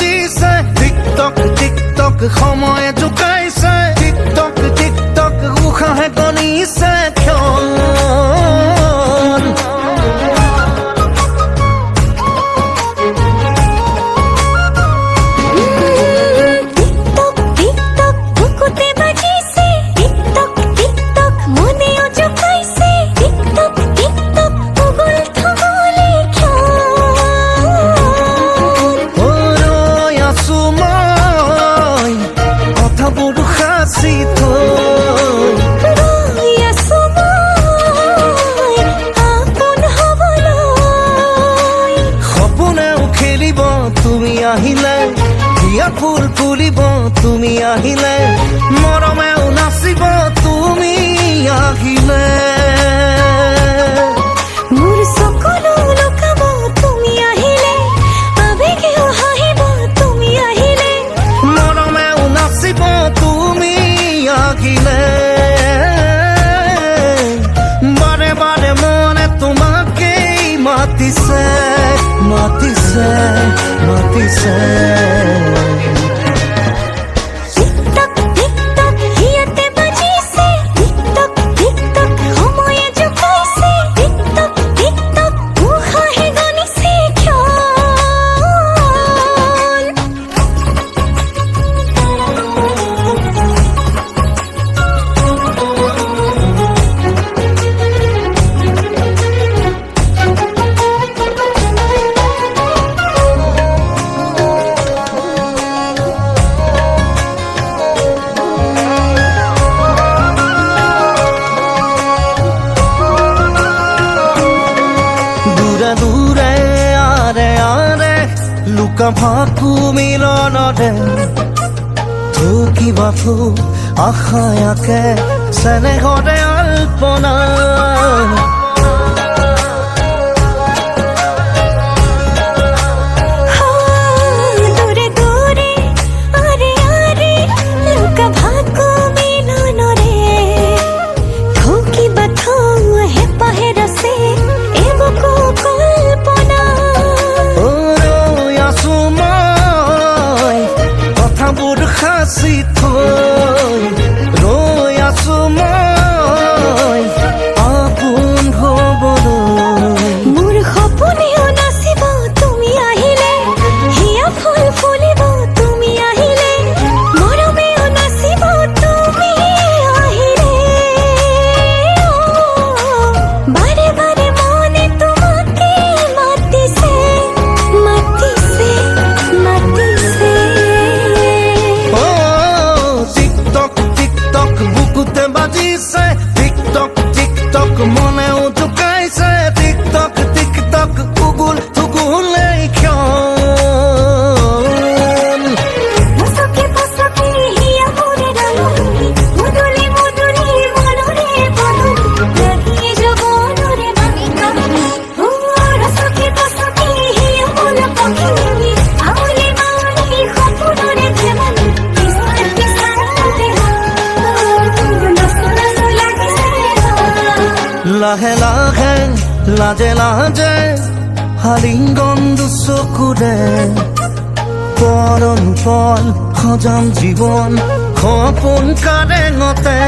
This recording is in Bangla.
বাজিছে টিকটক টিকটক সময় জোকাইছে টিকটক টিকটক উশাহে গণিছে ক্ষণ তুমি আহিলে হিয়া ফুল ফুলিব তুমি আহিলে মৰমেও নাচিব তুমি আহিলে মোৰ সকলো লুকাব তুমি আহিলে আবেগেও হাঁহিব তুমি আহিলে মৰমেও নাচিব তুমি আহিলে বাৰে বাৰে মনে তোমাকেই মাতিছে মাতিছে মাতিছে টিকটক টিকটক হিয়াতে বাজিছে টিকটক টিকটক সময়ে জোকাইছে টিকটক টিকটক উশাহে গণিছে ক্ষণ দূরে আরে আরে লুকা ভাকু মিলনরে থুকিবা ফু আশায়াকে চেনেহৰে আল্পনা দূরে দূরে আরে আরে লুকা ভাকু মিলনরে থুকিবা থু হেঁপাহে ৰচে এবুকু কল্পনা ৰৈ আছো মই কথাবোৰ সাঁচি থৈ ৰৈ আছো মই আপোন হবলৈ মোৰ সপোনেও নাচিব তুমি আহিলে হিয়া ফুল ফুলিব তুমি আহিলে মৰমেও নাচিব তুমি আহিলে বাৰে বাৰে মনে তোমাকে মাতিছে মাতিছে মাতিছে ও টিকটক টিকটক বুকুতে বাজিছে টিকটক টিকটক মনেও জোকাইছে টিকটক টিকটক উগুল থুগুল এই ক্ষণ পছকে পছকে হিয়া মোরে রামুনি মুদুলি মুদুলি মনরে বনুনি লাগিয়ে জবনরে মামিকা ও রসকে পছকে হিয়া মোরে পকিনি আউলি মাউলি খপুনরে থেমানি কিসার কিসার দেহা নসু নসু লাগিছে লাহে লাহে লাজে লাজে হালিংগন দুচকুৰে পৰণ পল সজাম জীৱন সপোন কাৰেঙতে